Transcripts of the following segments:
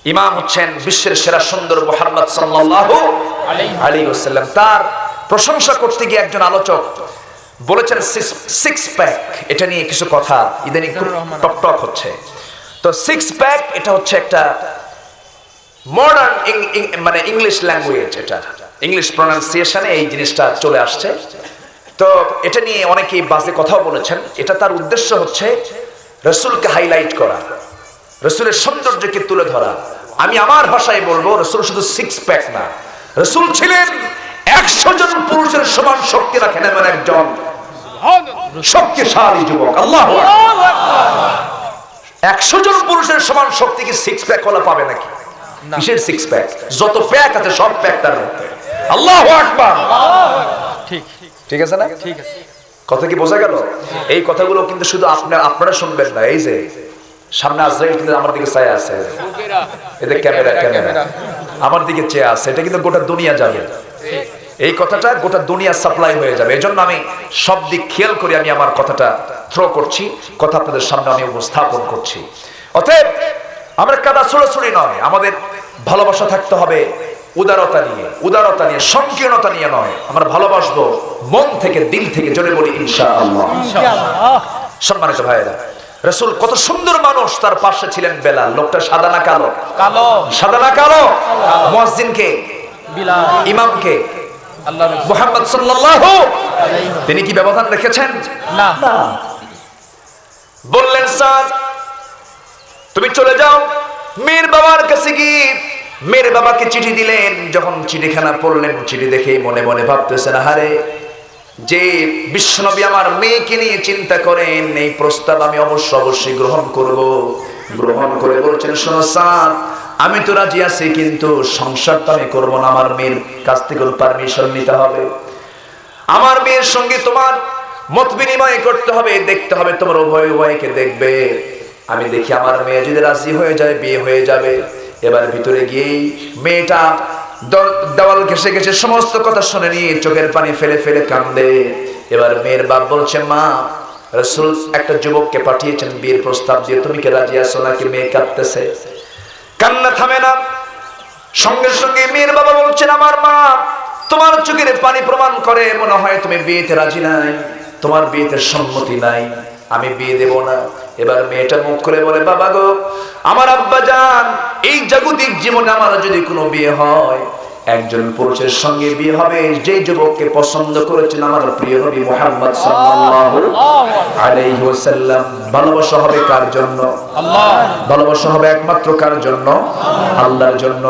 ইমাম হচ্ছেন বিশ্বের সেরা সুন্দর মুহাম্মদ সাল্লাল্লাহু আলাইহি ওয়াসাল্লাম। তার প্রশংসা করতে গিয়ে একজন আলোচক বলেছেন সিক্স প্যাক, এটা নিয়ে কিছু কথা ইদানিং খুব টকটক হচ্ছে। তো সিক্স প্যাক এটা হচ্ছে একটা মডার্ন মানে ইংলিশ ল্যাঙ্গুয়েজ, এটা ইংলিশ প্রনাউন্সিয়েশনে এই জিনিসটা চলে আসছে। তো এটা নিয়ে অনেকেই বাজে কথাও বলেছেন। এটা তার উদ্দেশ্য হচ্ছে রাসূলকে হাইলাইট করা, রাসূলের সৌন্দর্যকে তুলে ধরা। আমি আমার ভাষায় বলবো, রাসূল শুধু সিক্স প্যাক না, রাসূল ছিলেন 100 জন পুরুষের সমান শক্তি রাখেন এমন একজন শক্তিশালী যুবক। আল্লাহু আকবার। 100 জন পুরুষের সমান শক্তি কি সিক্স প্যাক হলে পাবে নাকি? কিসের সিক্স প্যাক? যত প্যাক আছে সব প্যাক তার মধ্যে। আল্লাহু আকবার। ঠিক ঠিক আছে না? ঠিক আছে। কথা কি বোঝা গেল? এই কথাগুলো কিন্তু শুধু আপনারা শুনবেন না। এই যে সামনে আজরাইল কিন্তু আমার দিকে চায় আছে, এদের ক্যামেরা আমার দিকে চেয়ে আছে, এটা কিন্তু গোটা দুনিয়া যাবে। এই কথাটা গোটা দুনিয়া সাপ্লাই হয়ে যাবে। এই জন্য আমি সব দিক খেয়াল করে আমি আমার কথাটা থ্রো করছি, কথা আপনাদের সামনে আমি উপস্থাপন করছি। অতএব আমরা কাদা ছড়াছড়ি নয়, আমাদের ভালোবাসা থাকতে হবে উদারতা নিয়ে, সংকীর্ণতা নিয়ে নয়। আমরা ভালোবাসবো মন থেকে, দিল থেকে, জোরে বলি ইনশাআল্লাহ। সম্মানিত ভাইয়েরা, রাসূল কত সুন্দর মানুষ, তার পাশে ছিলেন বেলাল। লোকটা সাদা না কালো? কালো। সাদা না কালো? মুয়াজ্জিনকে, বিলাল, ইমামকে আল্লাহর মুহাম্মদ সাল্লাল্লাহু আলাইহি, তিনি কি ব্যবধান রেখেছেন? না। বললেন সাদ তুমি চলে যাও মেয়ের বাবার কাছে গিয়ে। মেয়ের বাবাকে চিঠি দিলেন। যখন চিঠিখানা পড়লেন, চিঠি দেখে মনে মনে ভাবতেছেন, আহারে, যে বিশ্বনবী আমার মেয়েকে নিয়ে চিন্তা করেন, এই প্রস্তাব আমি অবশ্যই গ্রহণ করব। গ্রহণ করে বলছেন, শোনো সাদ, আমি তো রাজি আছি, কিন্তু সংসার তো আমি করবো না, আমার মেয়ের কাছ থেকে পারমিশন নিতে হবে। আমার মেয়ের সঙ্গে তোমার মত বিনিময় করতে হবে, দেখতে হবে, তোমার উভয়কে দেখবে। আমি দেখি আমার মেয়ে যদি রাজি হয়ে যায়, বিয়ে হয়ে যাবে। এবার ভিতরে গিয়ে মেয়েটা দেওয়াল ঘেসে ঘেসে সমস্ত কথা শুনে নিয়ে চোখের পানি ফেলে ফেলে কান্দে। এবার মেয়ের বাপ বলছে, মা, রাসূল একটা যুবককে পাঠিয়েছেন বিয়ের প্রস্তাব দিয়ে, তুমি কি রাজি আছো নাকি? মেয়ে কাঁদতেছে, কান্না থামে না। সঙ্গে সঙ্গে মেয়ের বাবা বলছেন, আমার মা, তোমার চোখের পানি প্রমাণ করে মনে হয় তুমি বিয়েতে রাজি নাই, তোমার বিয়েতে সম্মতি নাই, আমি বিয়ে দেব না। এবার মেয়েটা মুখ করে বলে, বাবা গো, আমার আব্বা জান, এই জাগতিক জীবনে আমার যদি কোনো বিয়ে হয়, একজন পুরুষের সঙ্গে বিয়ে হবে যে যুবককে পছন্দ করেছেন আমার প্রিয় নবী মুহাম্মদ সাল্লাল্লাহু আলাইহি ওয়াসাল্লাম। ভালোবাসা হবে কার জন্য? আল্লাহ। ভালোবাসা হবে একমাত্র কার জন্য? আল্লাহর জন্য,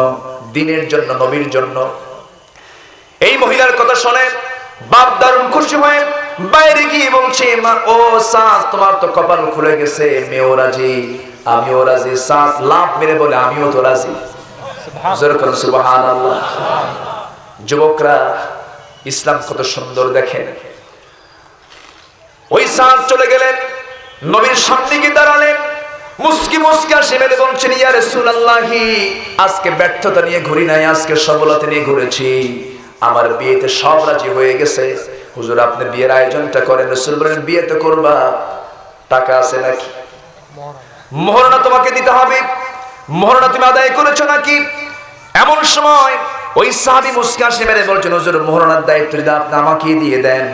দ্বীনের জন্য, নবীর জন্য। এই মহিলার কথা শুনে বাপ দারুণ খুশি হয়ে বাইরে গিয়ে বলছে, মা, ও সাদ, তোমার তো কপাল খুলে গেছে, মেয়েও রাজি, আমিও রাজি। সাদ লাভ মেরে বলে, আমিও তো রাজি। সুবহানাল্লাহ। যুবকরা ইসলাম কত সুন্দর দেখেন। ওই সাদ চলে গেলেন, নবীর সামনে গিয়ে দাঁড়ালেন, মুস্কি মুস্কি হাসি মেরে বলছেন, ইয়া রাসূলুল্লাহি, আজকে ব্যর্থতা নিয়ে ঘুরি নাই, আজকে সফলতা নিয়ে ঘুরেছি। আমার বিয়েতে সব রাজি হয়ে গেছে, হুজুর আপনি বিয়ের আয়োজনটা করেন। রাসূল বলেন, বিয়ে তো করবা, টাকা আছে নাকি? মোহরনা তোমাকে দিতে হবে, মোহরনা তুমি আদায় করেছো নাকি? এমন সময় ওই সাহাবী মুস্কি হাসি মেরে বলছেন, হুজুর মোহরনার দায়িত্ব যদি আপনি আমাকে দিয়ে দেন,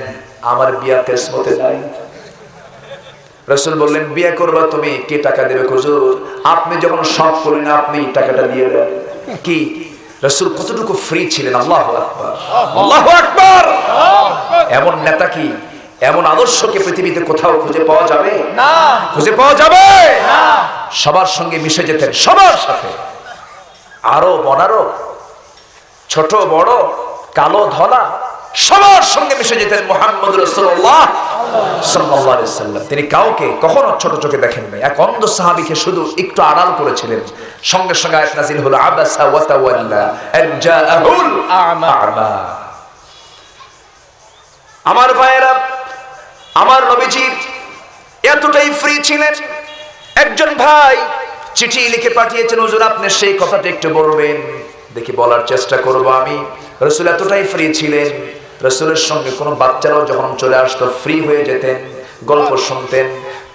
আমার বিয়ে কিসমতে নাই। রাসূল বললেন, বিয়ে করবা তুমি, কে টাকা দেবে? হুজুর আপনি যখন সব করলেন, আপনি টাকাটা দিয়ে দেন। কি রাসূল কতটুকু ফ্রি ছিলেন! আল্লাহু আকবার, আল্লাহু আকবার। এমন নেতা কি, এমন আদর্শকে পৃথিবীতে কোথাও খুঁজে পাওয়া যাবে না? খুঁজে পাওয়া যাবে না। সবার সঙ্গে মিশে যেতেন, সবার সাথে, আরব অনারব, ছোট বড়, কালো ধলা, সবার সঙ্গে মিশে যেতেন মুহাম্মদ রাসূলুল্লাহ সাল্লাল্লাহু আলাইহি ওয়াসাল্লাম। তিনি কাউকে কখনো ছোট চোখে দেখেন নাই। এক অন্ধ সাহাবীকে শুধু একটু আড়াল করেছিলেন, সঙ্গে সঙ্গে আয়াত নাযিল হলো, আবাসা ওয়া তাওয়াল্লা আন জাআহুল আ'মা। আমার ভাইয়েরা, আমার নবীজি এতটাই ফ্রি ছিলেন। একজন ভাই চিঠি লিখে পাঠিয়েছেন, হুজুর আপনি সেই কথাটা একটু বলবেন। দেখি বলার চেষ্টা করব আমি। রাসূল এতটাই ফ্রি ছিলেন, রাসূলের সঙ্গে কোনো বাচ্চারাও যখন চলে আসতো ফ্রি হয়ে যেতেন, গল্প শুনতেন,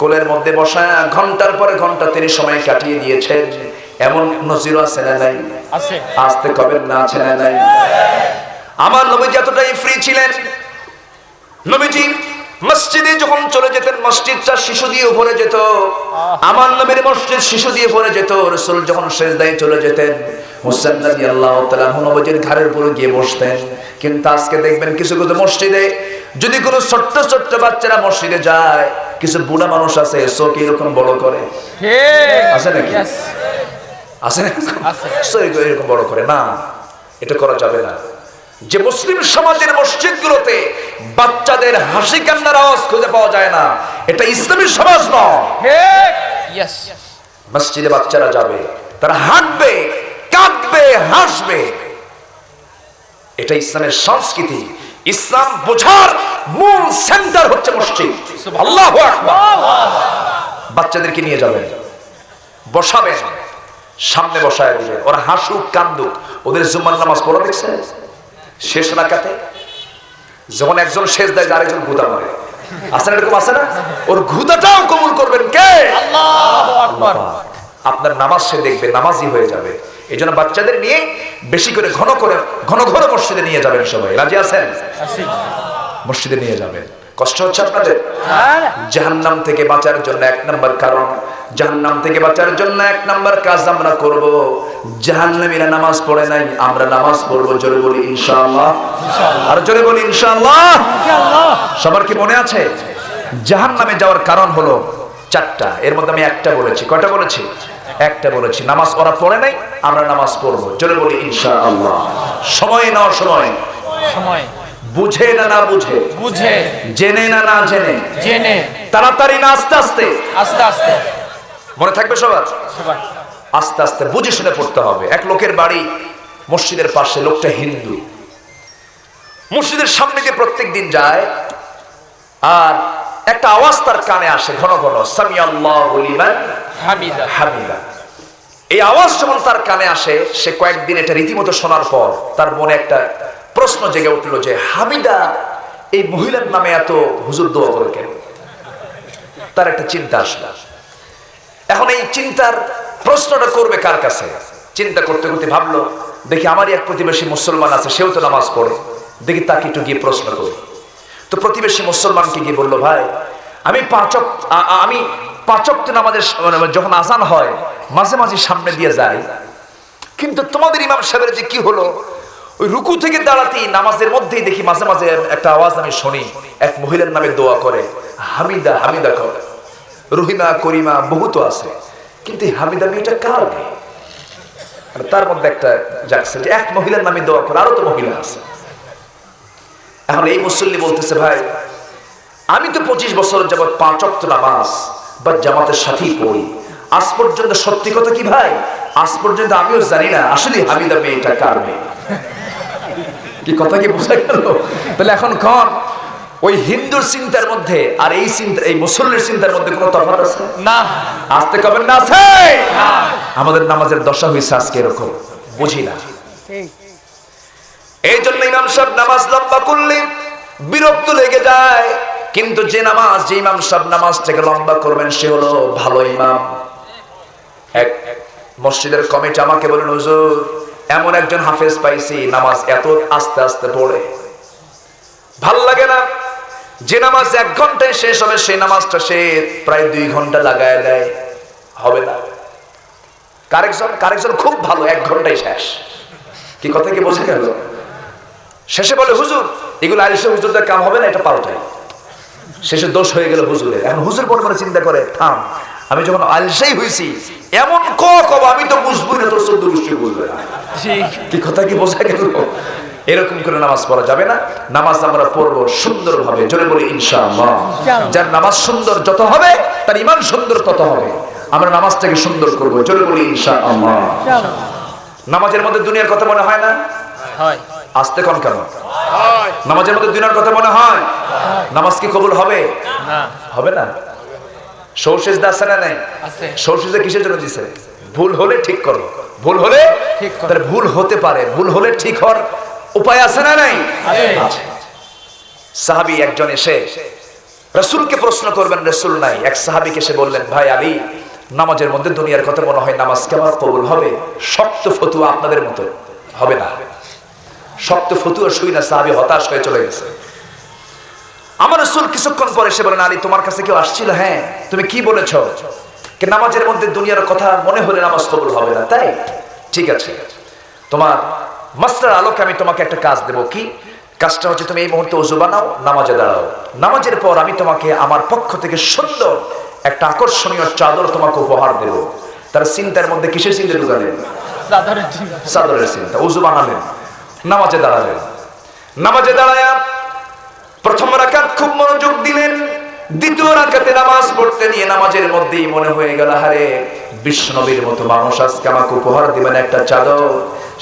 কোলের মধ্যে বসা ঘন্টার পরে ঘন্টা তিনি সময় কাটিয়ে দিয়েছেন। এমন নজির আছে না নাই? আছে। আসতে কবেন না আছে না নাই? আমার নবীজি এতটাই ফ্রি ছিলেন, নবীজি মসজিদে যখন চলে যেতেন মসজিদটা শিশু দিয়ে ভরে যেত। আমার নবীর মসজিদ শিশু দিয়ে ভরে যেত। রাসূল যখন সিজদায় চলে যেতেন হুসাইন রাদিয়াল্লাহু তাআলা নবীজির ঘাড়ের উপরে গিয়ে বসতেন। কিন্তু আজকে দেখবেন কিছু কিছু মসজিদে যদি কোনো ছোট্ট ছোট্ট বাচ্চারা মসজিদে যায়, কিছু বুড়া মানুষ আছে চোখ এরকম বড় করে, ঠিক আছে নাকি? Yes. আছে না? আছে। চোখ এরকম বড় করে না, এটা করা যাবে না। যে মুসলিম সমাজের মসজিদগুলোতে বাচ্চাদের হাসি কান্নার আওয়াজ খুঁজে পাওয়া যায় না, এটা ইসলামী সমাজ নয়। ঠিক Yes. মসজিদে বাচ্চারা যাবে, তারা হাঁটবে, কাঁদবে, হাসবে, এটা ইসলামের সংস্কৃতি। ইসলাম বোঝার মূল সেন্টার হচ্ছে মসজিদ। আল্লাহু আকবার। বাচ্চাদেরকে নিয়ে যাবেন, বসাবেন, সামনে বসায় দিবেন, ওরা হাসুক কান্দুক। ওদের জুম্মার নামাজ পড়া দেখছেন শেষ রাকাতে যখন একজন শেষ দেয় আরেকজন গুদা মারে, আছে না এরকম? আছে না? ওর গুদাটাও কবুল করবেন কে? আল্লাহু আকবার। আপনার নামাজ সে দেখবে, নামাজি হয়ে যাবে। এই জন্য বাচ্চাদের নিয়ে বেশি করে ঘন ঘন মসজিদে নিয়ে যাবেন। সবাই রাজি আছেন? আছি। মসজিদে নিয়ে যাবেন। কষ্ট হচ্ছে আপনাদের? আর জাহান্নাম থেকে বাঁচার জন্য এক নম্বর কারণ, জাহান্নাম থেকে বাঁচার জন্য এক নম্বর কাজ আমরা করব, জাহান্নামীরা নামাজ পড়ে নাই, আমরা নামাজ পড়বো। জোরে বলি ইনশাআল্লাহ। আর জোরে বলি ইনশাআল্লাহ। ইনশাআল্লাহ। সবার কি মনে আছে? জাহান্নামে যাওয়ার কারণ হলো চারটা, এর মধ্যে আমি একটা বলেছি। কয়টা বলেছি? একটা বলেছি। নামাজ ওরা পড়ে নাই, আমরা নামাজ পড়বো। জোরে বলি ইনশাআল্লাহ। সময় নেওয়ার সময়, সময় বুঝে না না বুঝে, বুঝে, জেনে না না জেনে, জেনে, তাড়াতাড়ি না আস্তে আস্তে, আস্তে আস্তে, মনে থাকবে সবার? সবাই আস্তে আস্তে বুঝে শুনে পড়তে হবে। এক লোকের বাড়ি মসজিদের পাশে, লোকটা হিন্দু, মসজিদের সামনে দিয়ে প্রত্যেক দিন যায়, আর একটা আওয়াজ তার কানে আসে ঘন ঘন, সামিআল্লাহু লিমান হামিদা। হামিদা। এই আওয়াজ যখন তার কানে আসে, সে কয়েকদিন এটা রীতিমতো শোনার পর তার মনে একটা প্রশ্ন জেগে উঠলো যে হামিদা এই মহিলার নামে এত হুজুর দোয়া করে কেন? তার একটা চিন্তা আসলো। এখন এই চিন্তার প্রশ্নটা করবে কার কাছে? চিন্তা করতে করতে ভাবলো, দেখি আমারই এক প্রতিবেশী মুসলমান আছে, সেও তো নামাজ পড়ে, দেখি তাকে একটু গিয়ে প্রশ্ন করি। তো প্রতিবেশী মুসলমানকে গিয়ে বললো, ভাই আমি পাঁচ ওয়াক্ত নামাজের যখন আজান হয় মাঝে মাঝে সামনে দিয়ে যাই, কিন্তু তোমাদের ইমাম সাহেবের যে কি হলো, ওই রুকু থেকে দাঁড়াতেই নামাজের মধ্যেই দেখি মাঝে মাঝে একটা আওয়াজ আমি শুনি, এক মহিলার নামে দোয়া করে, হামিদা হামিদা করে। রহিমা করিমা বহুত আছে, কিন্তু হামিদা মেয়েটা কার নেই? তার মধ্যে একটা জাগছে যে এক মহিলার নামে দোয়া করে, আরো তো মহিলা আছে। এখন এই মুসল্লি বলতেছে, ভাই আমি তো 25 বছর যাবৎ 5 ওয়াক্ত নামাজ বা জামাতের সাথেই পড়ি, আজ পর্যন্ত সত্যি কথা কি ভাই, আজ পর্যন্ত আমিও জানি না আসলে হামিদা মেয়েটা কার মেয়ে। কি কথা কি বোঝা গেল? তাহলে এখন কোন ওই হিন্দুর চিন্তার মধ্যে আর এই চিন্তা, এই মুসল্লির চিন্তার মধ্যে কোনো তফাৎ আছে না। আসতে কবেন না আছে? আমাদের নামাজের দশা হয়েছে আজকে এরকম, বুঝি না। এই জন্য ইমাম সাহেব নামাজ লম্বা করলে বিরক্ত লেগে যায়, কিন্তু যে ইমাম সাহেব নামাজটাকে লম্বা করবেন সে হলো ভালো ইমাম। এক মসজিদের কমিটি আমাকে বলেন, হুজুর এমন একজন হাফেজ পাইছি নামাজ এত আস্তে আস্তে পড়ে, ভাল লাগে না। যে নামাজ 1 ঘন্টায় শেষ হবে সেই নামাজটা সে প্রায় 2 ঘন্টা লাগায় দেয়, হবে না। কারেকশন খুব ভালো, 1 ঘন্টায় শেষ। কি কথা কি বোঝা গেল? শেষে বলে, হুজুর এগুলো আইসে হুজুরদের কাম হবে না, এটা পাল্টাই। শেষে দোষ হয়ে গেল হুজুরের। এখন হুজুর মনে মনে চিন্তা করে, থাম, আমি যখন আলসাই হয়েছি এমন কব আমি তো বুঝবো না, তোর 14 গোষ্ঠী বুঝবে না। কি কথা কি বোঝা গেল? এরকম করে নামাজ পড়া যাবে না। নামাজ আমরা পড়বো সুন্দরভাবে, জোরে বলি ইনশাআল্লাহ। যার নামাজ সুন্দর যত হবে তার ঈমান সুন্দর তত হবে। আমরা নামাজটাকে সুন্দর করবো, জোরে বলি ইনশাআল্লাহ। নামাজের মধ্যে দুনিয়ার কথা মনে হয় না? হয়। আসতে কোন কেন? নামাজের মধ্যে দুনিয়ার কথা মনে হয়? নামাজ কি কবুল হবে? না, হবে না। সৌসেজদা আছে না নাই? আছে। সৌসেজদা কিসের জন্য দিছে? ভুল হলে ঠিক করো, ভুল হলে ঠিক করো। তাহলে ভুল হতে পারে, ভুল হলে ঠিক হওয়ার উপায় আছে না নাই? আছে। সাহাবী একজন এসে রাসূলকে প্রশ্ন করবেন, রাসূল নাই। এক সাহাবীকে এসে বললেন, ভাই আলী নামাজের মধ্যে দুনিয়ার কথা মনে হয় নামাজ কেমন কবুল হবে, শক্ত ফতুয়া আপনাদের মতো হবে না। শক্ত ফতুয়া শুই না সাহাবী হতাশ হয়ে চলে গেছে। আমার রাসূল কিছুক্ষণ পরে এসে বলেন, আলী তোমার কাছে কেউ আসছিল? হ্যাঁ। তুমি কি বলেছ? কি নামাজের মধ্যে দুনিয়ার কথা মনে হলে নামাজ কবুল হবে না, তাই? ঠিক আছে, তোমার মাসলার আলোকে আমি তোমাকে একটা কাজ দেব। কি কাজটা হচ্ছে, তুমি এই মুহূর্তে ওযু বানাও, নামাজে দাঁড়াও। নামাজের পর আমি তোমাকে আমার পক্ষ থেকে সুন্দর একটা আকর্ষণীয় চাদর তোমাকে উপহার দেব। তার চিন্তার মধ্যে কিসের চিন্তা ঢুকালেন? চাদরের চিন্তা। ওযু বানালেন, নামাজে দাঁড়ালেন। নামাজে দাঁড়ায়া প্রথম রাকাত খুব মনোযোগ দিলেন। দ্বিতীয় রাকাতে নামাজ পড়তে নিয়ে নামাজের মধ্যেই মনে হয়ে গেল, হারে বিশ্বনবীর মতো মানুষ আজকে আমাকে উপহার দিবেন একটা চাদর।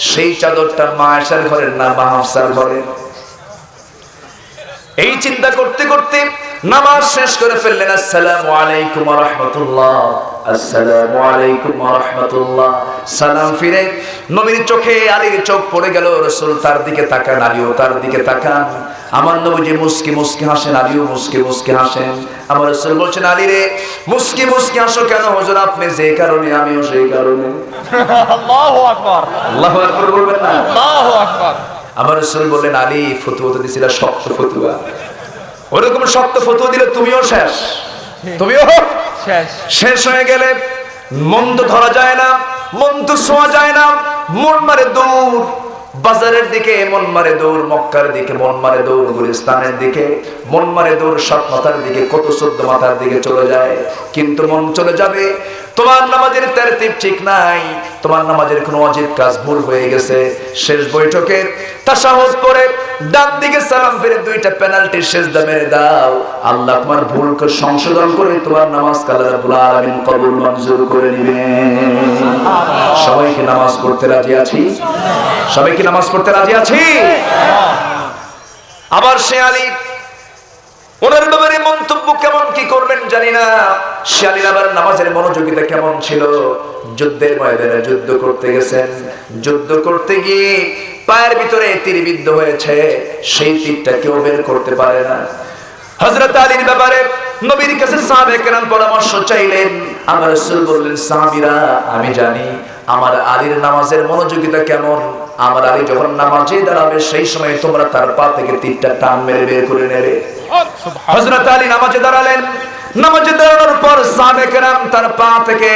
সেই চাদরটা মা আয়েশার ঘরের না মা হাফসার ঘরের? এই চিন্তা করতে করতে নামাজ শেষ করে ফেললেন। আসসালামু আলাইকুম ওয়া রাহমাতুল্লাহ, আসসালামু আলাইকুম ওয়া রাহমাতুল্লাহ। সালাম ফিরে নবীর চোখে আলীর চোখ পড়ে গেল। রাসূল তার দিকে তাকান, আলীও তার দিকে তাকান। আমার নবীজি মুস্কি মুস্কি হাসেন, আলীও মুস্কি মুস্কি হাসেন। আমার রাসূল বলছেন, আলী রে মুস্কি মুস্কি হাসো কেন? হুজুর আপনি যে কারণে আমিও সেই কারণে। আল্লাহু আকবার, আল্লাহু আকবার বলবেন না? আল্লাহু আকবার। আমার রাসূল বললেন, আলী ফতুয়া তো দিছিলা শক্ত ফতুয়া, ওরকম শক্ত ফতুয়া দিলে তুমিও শেষ, তুমিও শেষ হয়ে গেলে। মন তো ধরা যায় না, মন তো ছোঁয়া যায় না, মন মারে দৌড় বাজারের দিকে, মন মারে দৌড় মক্কার দিকে, মন মারে দৌড় গুলিস্তানের দিকে, মন মারে দৌড় সাত মাথার দিকে, কত 14 মাথার দিকে চলে যায়। কিন্তু মন চলে যাবে, তোমার নামাজের তারতিব ঠিক নাই, তোমার নামাজের কোনো অজিব কাজ ভুল হয়ে গেছে। শেষ বৈঠকের তাশাহুদ পড়ে ডান দিকে সালাম ফিরে 2টা পেনাল্টি সেজদা মেরে দাও। আল্লাহ তোমার ভুলকে সংশোধন করে তোমার নামাজ আল্লাহ রাব্বুল আলামিন কবুল মঞ্জুর করে নেবেন। সবাই কি নামাজ পড়তে রাজি আছি? সবাই কি নামাজ পড়তে রাজি আছি? আবার সে আলী ওনার ব্যাপারে মন্তব্য কেমন কি করবেন জানি না। সে আলীর আবার নামাজের মনোযোগিতা কেমন ছিল? যুদ্ধের ময়দানে যুদ্ধ করতে গেছেন, যুদ্ধ করতে গিয়ে পায়ের ভিতরে তীরবিদ্ধ হয়েছে, সেই তীরটা কেউ বের করতে পারে না। হযরত আলীর ব্যাপারে নবীর কাছে সাহাবায়ে কেরাম পরামর্শ চাইলেন। আমার রাসূল বললেন, সাহাবীরা আমি জানি আমার আলীর নামাজের মনোযোগিতা কেমন। আমার আলী যখন নামাজে দাঁড়াবে সেই সময় তোমরা তার পা থেকে তীরটা টান মেরে বের করে নেবে। হযরত আলী নামাজে দাঁড়ালেন। নামাজে দাঁড়ানোর পর সাহাবায়ে কেরাম তার পা থেকে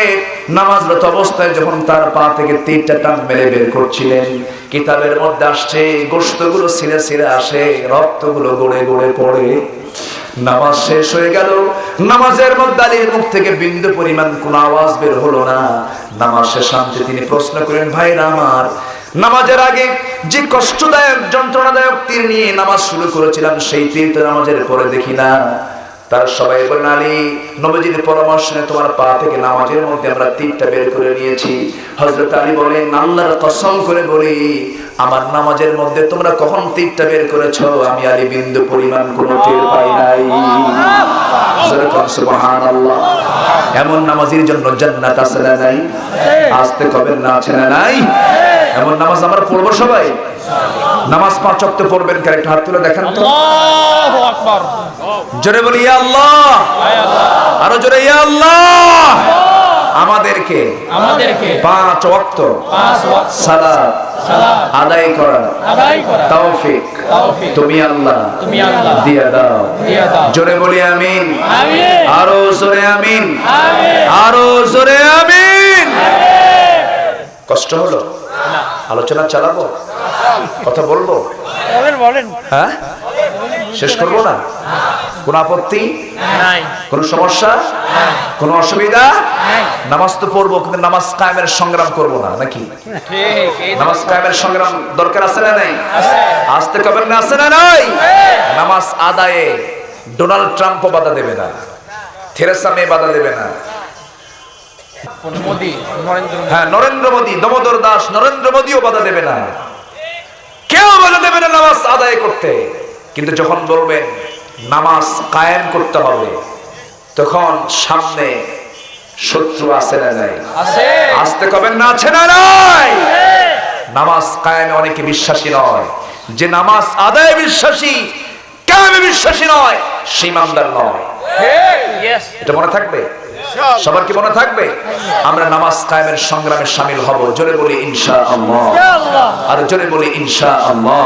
নামাজরত অবস্থায় যখন তার পা থেকে তীরটা টান মেরে বের করছিলেন, কিতাবের মধ্যে আসছে গোশতগুলো ছিঁড়ে ছিঁড়ে আসে, রক্তগুলো গড়ে গড়ে পড়ে। নামাজ শেষ হয়ে গেল, নামাজের মধ্যে আলীর মুখ থেকে বিন্দু পরিমাণ কোনো আওয়াজ বের হলো না। নামাজ শেষে তিনি প্রশ্ন করেন, ভাইরা আমার, নামাজের আগে যে কষ্টদায়ক যন্ত্রণাদায়ক তীর নিয়ে নামাজ শুরু করেছিলাম সেই তীর তো নামাজের পরে দেখি না। তার সবাই বলেন, আলী নবীজির পরামর্শ নিয়ে তোমার পা থেকে নামাজের মধ্যে আমরা তীরটা বের করে নিয়েছি। হযরত আলী বলেন, আল্লাহর কসম করে বলি আমার নামাজের মধ্যে তোমরা কখন তীরটা বের করেছো আমি আলী বিন্দু পরিমাণ কোনো টের পাই নাই। সুবহানাল্লাহ। এমন নামাজের জন্য জান্নাত আছে না নাই? আসতে কবেন না আছে না নাই? এমন নামাজ আমরা পড়বো সবাই। নামাজ 5 ওয়াক্ত পড়বেন, কারেক্ট হাত তুলে দেখান তো। আল্লাহু আকবার। জোরে বলি ইয়া আল্লাহ, আরো জোরে ইয়া আল্লাহ। আমাদেরকে 5 ওয়াক্ত সালাত আদায় করা তৌফিক তুমি আল্লাহ দিয়া দাও। জোরে বলি আমিন, আরো জোরে আমিন, আরো জোরে আমিন। কষ্ট হলো? আলোচনা চালাবো, কথা বলবো, হ্যাঁ শেষ করবো না? কোন আপত্তি নাই? কোন সমস্যা, কোন অসুবিধা? নামাজ তো পড়বো, কিন্তু নামাজ কায়েমের সংগ্রাম করবো না নাকি? নামাজ কায়েমের সংগ্রাম দরকার আছে না নাই? আসতে কবেন না আছে না নাই? নামাজ আদায়ে ডোনাল্ড ট্রাম্পও বাধা দেবে না, থেরেসা মে বাধা দেবে না, হ্যাঁ নরেন্দ্র মোদী, দামোদর দাস নরেন্দ্র মোদীও বাধা দেবে না, কেউ বাধা দেবে না নামাজ আদায় করতে। কিন্তু যখন বলবেন নামাজ কায়েম করতে হবে, তখন সামনে শত্রু আছে না নাই? আসতে কবেন না আছে না নাই? নামাজ কায়েমে অনেকে বিশ্বাসী নয়, যে নামাজ আদায়ে বিশ্বাসী কায়েমে বিশ্বাসী নয় সে ইমানদার নয়। এটা মনে থাকবে। সবার কি মনে থাকবে? আমরা নামাজ কায়েমের সংগ্রামে শামিল হব। জোরে বলি ইনশাআল্লাহ, আর জোরে বলি ইনশাআল্লাহ।